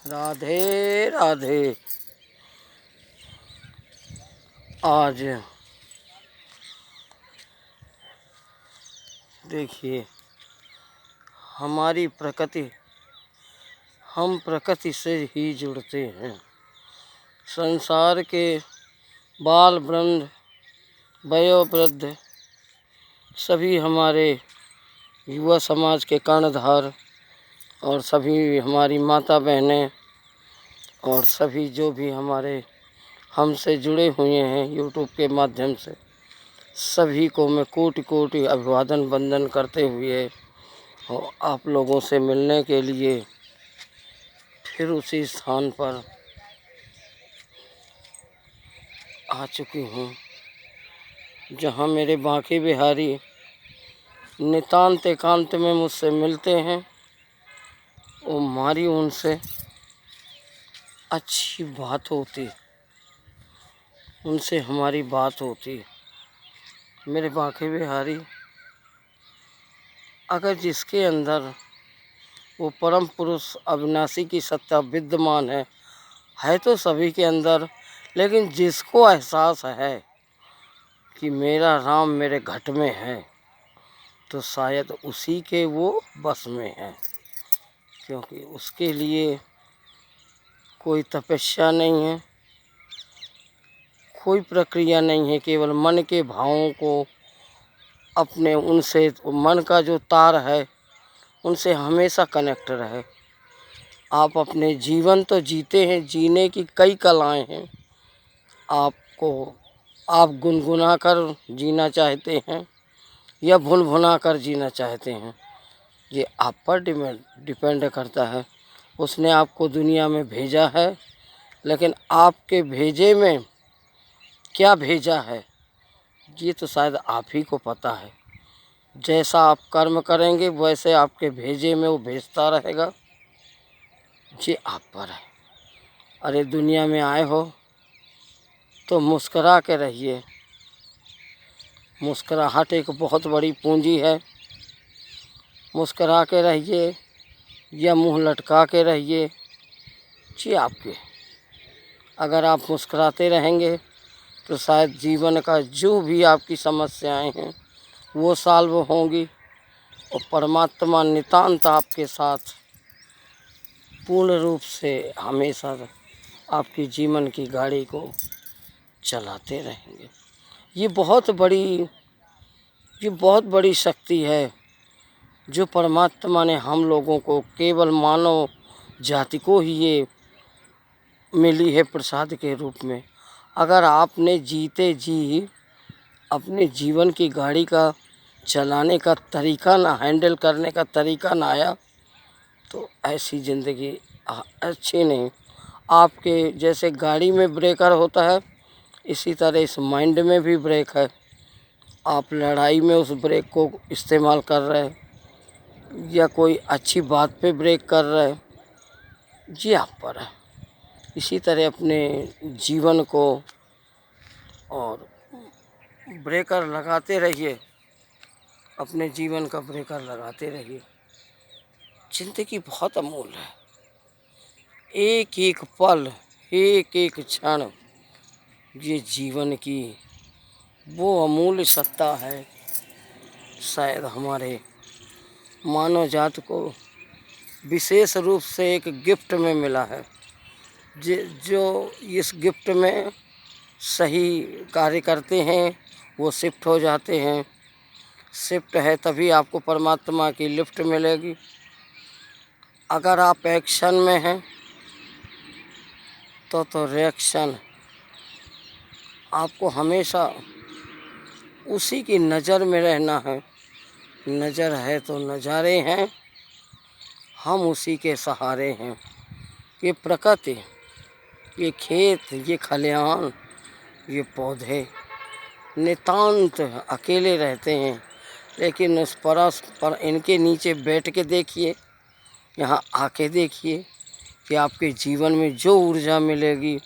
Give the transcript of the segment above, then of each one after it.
राधे राधे। आज देखिए, हमारी प्रकृति, हम प्रकृति से ही जुड़ते हैं। संसार के बाल वृंद, वयोवृद्ध सभी हमारे युवा समाज के कर्णधार और सभी हमारी माता बहनें और सभी जो भी हमारे हमसे जुड़े हुए हैं यूट्यूब के माध्यम से, सभी को मैं कोटि कोटि अभिवादन वंदन करते हुए और आप लोगों से मिलने के लिए फिर उसी स्थान पर आ चुकी हूँ जहाँ मेरे बांके बिहारी नितांत एकांत में मुझसे मिलते हैं और हमारी उनसे अच्छी बात होती, उनसे हमारी बात होती। मेरे बांके बिहारी, अगर जिसके अंदर वो परम पुरुष अविनाशी की सत्ता विद्यमान है तो सभी के अंदर, लेकिन जिसको एहसास है कि मेरा राम मेरे घट में है तो शायद उसी के वो बस में है, क्योंकि उसके लिए कोई तपस्या नहीं है, कोई प्रक्रिया नहीं है, केवल मन के भावों को अपने उनसे, मन का जो तार है उनसे हमेशा कनेक्ट रहे। आप अपने जीवन तो जीते हैं, जीने की कई कलाएं हैं, आप गुनगुना कर जीना चाहते हैं या भुन भुना कर जीना चाहते हैं, ये आप पर डिपेंड करता है। उसने आपको दुनिया में भेजा है, लेकिन आपके भेजे में क्या भेजा है ये तो शायद आप ही को पता है। जैसा आप कर्म करेंगे वैसे आपके भेजे में वो भेजता रहेगा, ये आप पर है। अरे दुनिया में आए हो तो मुस्करा के रहिए। मुस्कुराहट एक बहुत बड़ी पूंजी है। मुस्करा के रहिए या मुंह लटका के रहिए, जी आपके। अगर आप मुस्कुराते रहेंगे तो शायद जीवन का जो भी आपकी समस्याएं हैं वो सॉल्व होंगी और परमात्मा नितांत आपके साथ पूर्ण रूप से हमेशा आपकी जीवन की गाड़ी को चलाते रहेंगे। ये बहुत बड़ी शक्ति है जो परमात्मा ने हम लोगों को, केवल मानव जाति को ही ये मिली है प्रसाद के रूप में। अगर आपने जीते जी अपने जीवन की गाड़ी का चलाने का तरीका ना, हैंडल करने का तरीका ना आया तो ऐसी ज़िंदगी अच्छी नहीं। आपके जैसे गाड़ी में ब्रेकर होता है, इसी तरह इस माइंड में भी ब्रेक है। आप लड़ाई में उस ब्रेक को इस्तेमाल कर रहे हैं या कोई अच्छी बात पे ब्रेक कर रहे हैं, जी आप पर है। इसी तरह अपने जीवन को और ब्रेकर लगाते रहिए, अपने जीवन का ब्रेकर लगाते रहिए। ज़िंदगी बहुत अमूल्य है। एक एक पल, एक एक क्षण, ये जीवन की वो अमूल्य सत्ता है। शायद हमारे मानव जात को विशेष रूप से एक गिफ्ट में मिला है, जो इस गिफ्ट में सही कार्य करते हैं वो शिफ्ट हो जाते हैं। शिफ्ट है तभी आपको परमात्मा की लिफ्ट मिलेगी। अगर आप एक्शन में हैं तो रिएक्शन, आपको हमेशा उसी की नज़र में रहना है। नज़र है तो नज़ारे हैं, हम उसी के सहारे हैं। ये प्रकृति, ये खेत, ये खलिहान, ये पौधे नितांत अकेले रहते हैं, लेकिन उस परस पर इनके नीचे बैठ के देखिए, यहाँ आके देखिए कि आपके जीवन में जो ऊर्जा मिलेगी,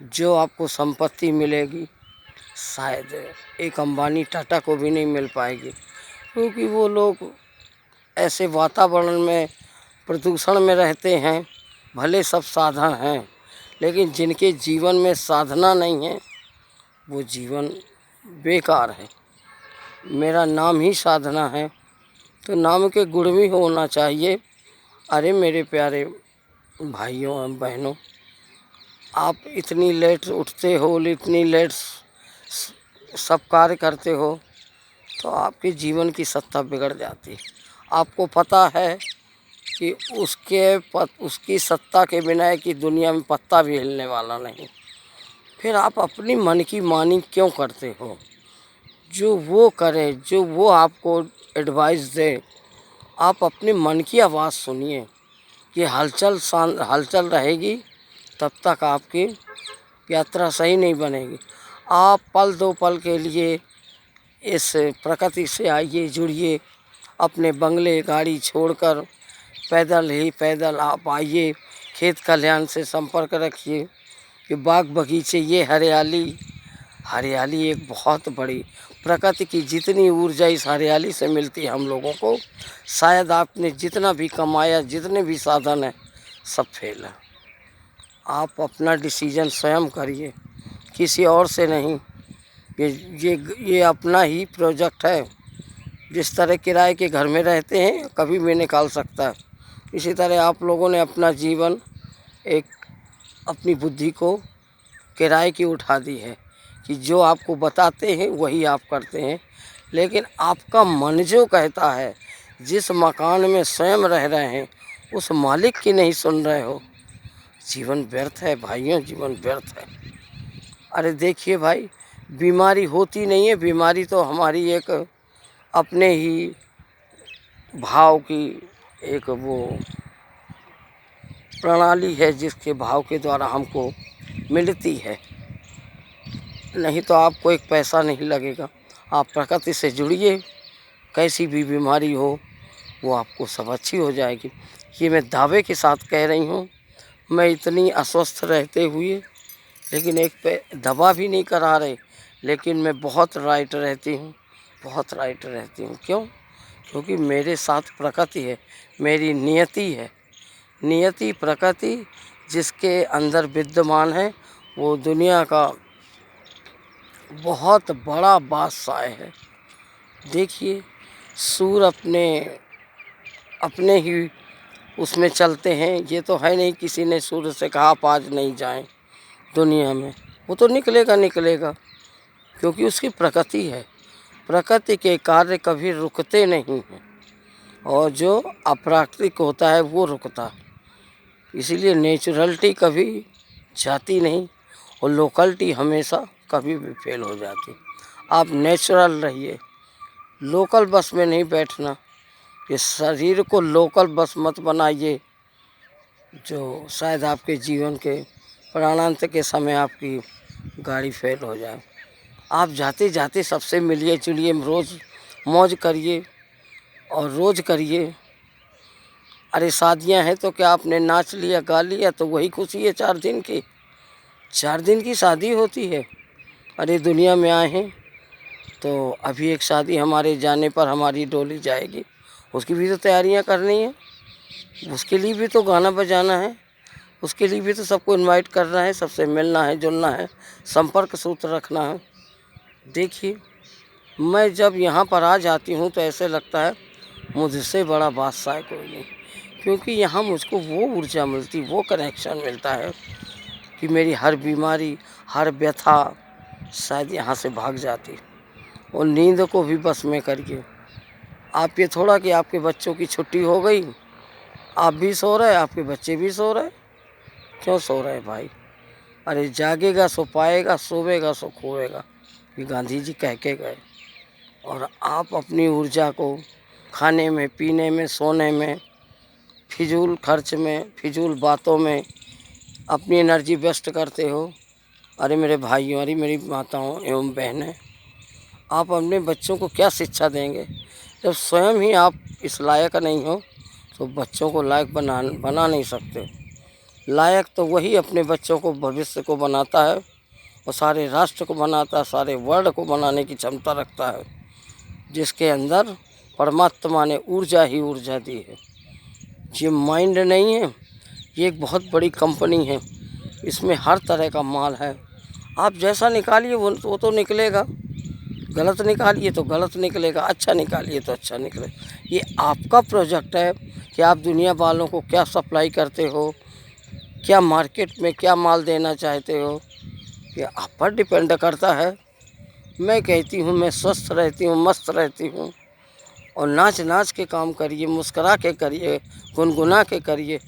जो आपको संपत्ति मिलेगी, शायद एक अंबानी टाटा को भी नहीं मिल पाएगी, क्योंकि वो लोग ऐसे वातावरण में, प्रदूषण में रहते हैं भले सब साधन हैं, लेकिन जिनके जीवन में साधना नहीं है वो जीवन बेकार है। मेरा नाम ही साधना है, तो नाम के गुण भी होना चाहिए। अरे मेरे प्यारे भाइयों और बहनों, आप इतनी लेट उठते हो, इतनी लेट सब कार्य करते हो, तो आपके जीवन की सत्ता बिगड़ जाती है। आपको पता है कि उसकी सत्ता के बिना कि दुनिया में पत्ता भी हिलने वाला नहीं, फिर आप अपनी मन की मानी क्यों करते हो? जो वो करे, जो वो आपको एडवाइस दे, आप अपने मन की आवाज़ सुनिए। कि हलचल रहेगी तब तक आपकी यात्रा सही नहीं बनेगी। आप पल दो पल के लिए इस प्रकृति से आइए, जुड़िए। अपने बंगले गाड़ी छोड़कर पैदल आप आइए, खेत खलिहान से संपर्क रखिए कि बाग बगीचे, ये हरियाली एक बहुत बड़ी प्रकृति की जितनी ऊर्जा इस हरियाली से मिलती है हम लोगों को, शायद आपने जितना भी कमाया, जितने भी साधन है, सब फेल है। आप अपना डिसीजन स्वयं करिए, किसी और से नहीं। ये अपना ही प्रोजेक्ट है। जिस तरह किराए के घर में रहते हैं, कभी भी निकाल सकता है, इसी तरह आप लोगों ने अपना जीवन एक अपनी बुद्धि को किराए की उठा दी है कि जो आपको बताते हैं वही आप करते हैं। लेकिन आपका मन जो कहता है, जिस मकान में स्वयं रह रहे हैं, उस मालिक की नहीं सुन रहे हो, जीवन व्यर्थ है भाइयों, जीवन व्यर्थ है। अरे देखिए भाई, बीमारी होती नहीं है, बीमारी तो हमारी एक अपने ही भाव की एक वो प्रणाली है, जिसके भाव के द्वारा हमको मिलती है। नहीं तो आपको एक पैसा नहीं लगेगा। आप प्रकृति से जुड़िए, कैसी भी बीमारी हो वो आपको सब अच्छी हो जाएगी। ये मैं दावे के साथ कह रही हूँ। मैं इतनी अस्वस्थ रहते हुए, लेकिन एक पे दवा भी नहीं करा रहे, लेकिन मैं बहुत राइट रहती हूँ, बहुत राइट रहती हूँ। क्यों? क्योंकि मेरे साथ प्रकृति है, मेरी नियति है। नियति प्रकृति जिसके अंदर विद्यमान है, वो दुनिया का बहुत बड़ा बादशाह है। देखिए, सूर अपने ही उसमें चलते हैं। ये तो है नहीं किसी ने सूर्य से कहा आप आज नहीं जाएं दुनिया में, वो तो निकलेगा, क्योंकि उसकी प्रकृति है। प्रकृति के कार्य कभी रुकते नहीं हैं, और जो अप्राकृतिक होता है वो रुकता है। इसीलिए नेचुरलिटी कभी जाती नहीं, और लोकलिटी हमेशा कभी भी फेल हो जाती। आप नेचुरल रहिए, लोकल बस में नहीं बैठना। इस शरीर को लोकल बस मत बनाइए, जो शायद आपके जीवन के प्राणांत के समय आपकी गाड़ी फेल हो जाए। आप जाते जाते सबसे मिलिए जुलिए, रोज़ मौज करिए और रोज़ करिए। अरे शादियां हैं तो क्या आपने नाच लिया गा लिया तो वही खुशी है 4 दिन की? 4 दिन की शादी होती है। अरे दुनिया में आए हैं तो अभी एक शादी हमारे जाने पर हमारी डोली जाएगी, उसकी भी तो तैयारियां करनी है, उसके लिए भी तो गाना बजाना है, उसके लिए भी तो सबको इनवाइट करना है, सबसे मिलना है, जुलना है, संपर्क सूत्र रखना है। देखिए, मैं जब यहाँ पर आ जाती हूँ तो ऐसे लगता है मुझसे बड़ा बादशाह कोई नहीं, क्योंकि यहाँ मुझको वो ऊर्जा मिलती, वो कनेक्शन मिलता है कि मेरी हर बीमारी, हर व्यथा शायद यहाँ से भाग जाती। और नींद को भी बस में करिए। आप ये थोड़ा कि आपके बच्चों की छुट्टी हो गई, आप भी सो रहे, आपके बच्चे भी सो रहे, क्यों सो रहे भाई? अरे जागेगा सो पाएगा, सोवेगा सो खोएगा, ये गांधी जी कह के गए। और आप अपनी ऊर्जा को खाने में, पीने में, सोने में, फिजूल खर्च में, फिजूल बातों में अपनी एनर्जी वेस्ट करते हो। अरे मेरे भाइयों, अरे मेरी माताओं एवं बहनें, आप अपने बच्चों को क्या शिक्षा देंगे जब स्वयं ही आप इस लायक नहीं हो? तो बच्चों को लायक बना नहीं सकते। लायक तो वही अपने बच्चों को, भविष्य को बनाता है, और सारे राष्ट्र को बनाता है, सारे वर्ल्ड को बनाने की क्षमता रखता है, जिसके अंदर परमात्मा ने ऊर्जा ही ऊर्जा दी है। ये माइंड नहीं है, ये एक बहुत बड़ी कंपनी है, इसमें हर तरह का माल है। आप जैसा निकालिए वो तो निकलेगा, गलत निकालिए तो गलत निकलेगा, अच्छा निकालिए तो अच्छा निकलेगा। ये आपका प्रोजेक्ट है कि आप दुनिया वालों को क्या सप्लाई करते हो, क्या मार्केट में क्या माल देना चाहते हो, ये आप पर डिपेंड करता है। मैं कहती हूँ मैं स्वस्थ रहती हूँ, मस्त रहती हूँ, और नाच नाच के काम करिए, मुस्करा के करिए, गुनगुना के करिए।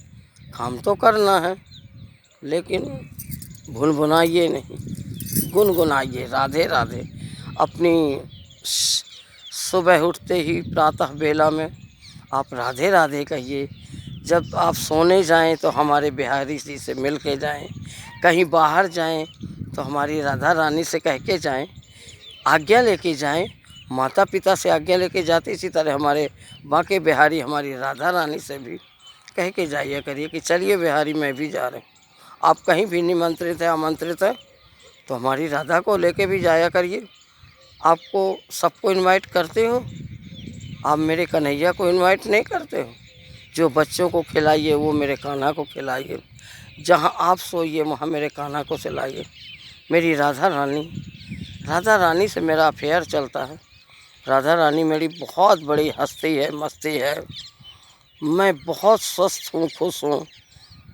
काम तो करना है लेकिन भुनभुनाइए नहीं, गुनगुनाइए, राधे राधे। अपनी सुबह उठते ही प्रातः बेला में आप राधे राधे कहिए। जब आप सोने जाएं तो हमारे बिहारी जी से मिल के जाएँ, कहीं बाहर जाएं तो हमारी राधा रानी से कह के जाएं, आज्ञा लेके जाएं। माता पिता से आज्ञा लेके जाते, इसी तरह हमारे बांके बिहारी हमारी राधा रानी से भी कह के जाइए करिए कि चलिए बिहारी मैं भी जा रहा हूँ। आप कहीं भी निमंत्रित है, आमंत्रित है, तो हमारी राधा को लेके भी जाया करिए। आपको सबको इनवाइट करते हो, आप मेरे कन्हैया को इनवाइट नहीं करते हो? जो बच्चों को खिलाइए वो मेरे कान्हा को खिलाइए, जहाँ आप सोइए वहाँ मेरे कान्हा को खिलाइए। मेरी राधा रानी से मेरा अफेयर चलता है। राधा रानी मेरी बहुत बड़ी हस्ती है, मस्ती है। मैं बहुत स्वस्थ हूँ, खुश हूँ,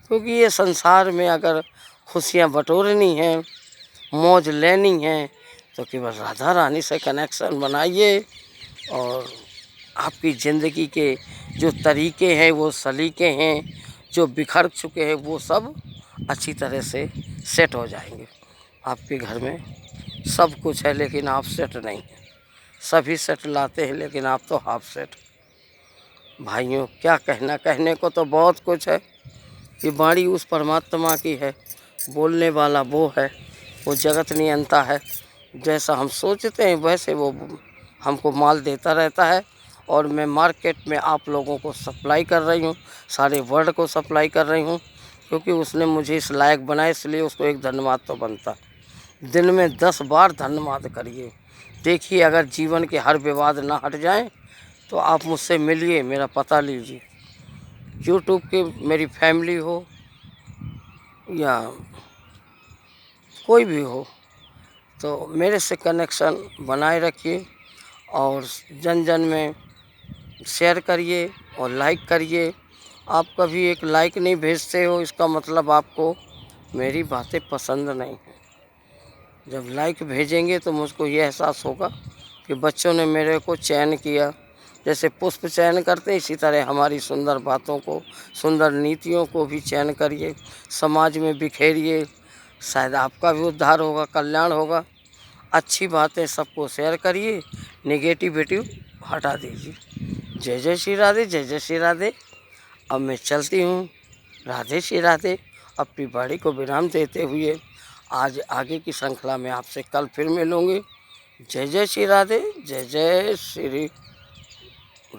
क्योंकि ये संसार में अगर खुशियाँ बटोरनी हैं, मौज लेनी है, तो केवल राधा रानी से कनेक्शन बनाइए और आपकी ज़िंदगी के जो तरीके हैं, वो सलीके हैं, जो बिखर चुके हैं, वो सब अच्छी तरह से सेट हो जाएंगे। आपके घर में सब कुछ है लेकिन आप सेट नहीं हैं। सभी सेट लाते हैं लेकिन आप तो हाफ सेट। भाइयों क्या कहना, कहने को तो बहुत कुछ है। ये वाणी उस परमात्मा की है, बोलने वाला वो है, वो जगत नियंता है। जैसा हम सोचते हैं वैसे वो हमको माल देता रहता है, और मैं मार्केट में आप लोगों को सप्लाई कर रही हूँ, सारे वर्ल्ड को सप्लाई कर रही हूँ, क्योंकि उसने मुझे इस लायक बनाया, इसलिए उसको एक धन्यवाद तो बनता। दिन में 10 बार धन्यवाद करिए। देखिए अगर जीवन के हर विवाद ना हट जाएं तो आप मुझसे मिलिए, मेरा पता लीजिए। यूट्यूब की मेरी फैमिली हो या कोई भी हो, तो मेरे से कनेक्शन बनाए रखिए और जन जन में शेयर करिए और लाइक करिए। आप कभी एक लाइक नहीं भेजते हो, इसका मतलब आपको मेरी बातें पसंद नहीं हैं। जब लाइक भेजेंगे तो मुझको ये एहसास होगा कि बच्चों ने मेरे को चयन किया। जैसे पुष्प चयन करते इसी तरह हमारी सुंदर बातों को, सुंदर नीतियों को भी चयन करिए, समाज में बिखेरिए। शायद आपका भी उद्धार होगा, कल्याण होगा। अच्छी बातें सबको शेयर करिए, नेगेटिविटी हटा दीजिए। जय जय श्री राधे, जय जय श्री राधे। अब मैं चलती हूँ, राधे श्री राधे। अपनी बाड़ी को विराम देते हुए आज आगे की श्रृंखला में आपसे कल फिर मिलूँगी। जय जय श्री राधे, जय जय श्री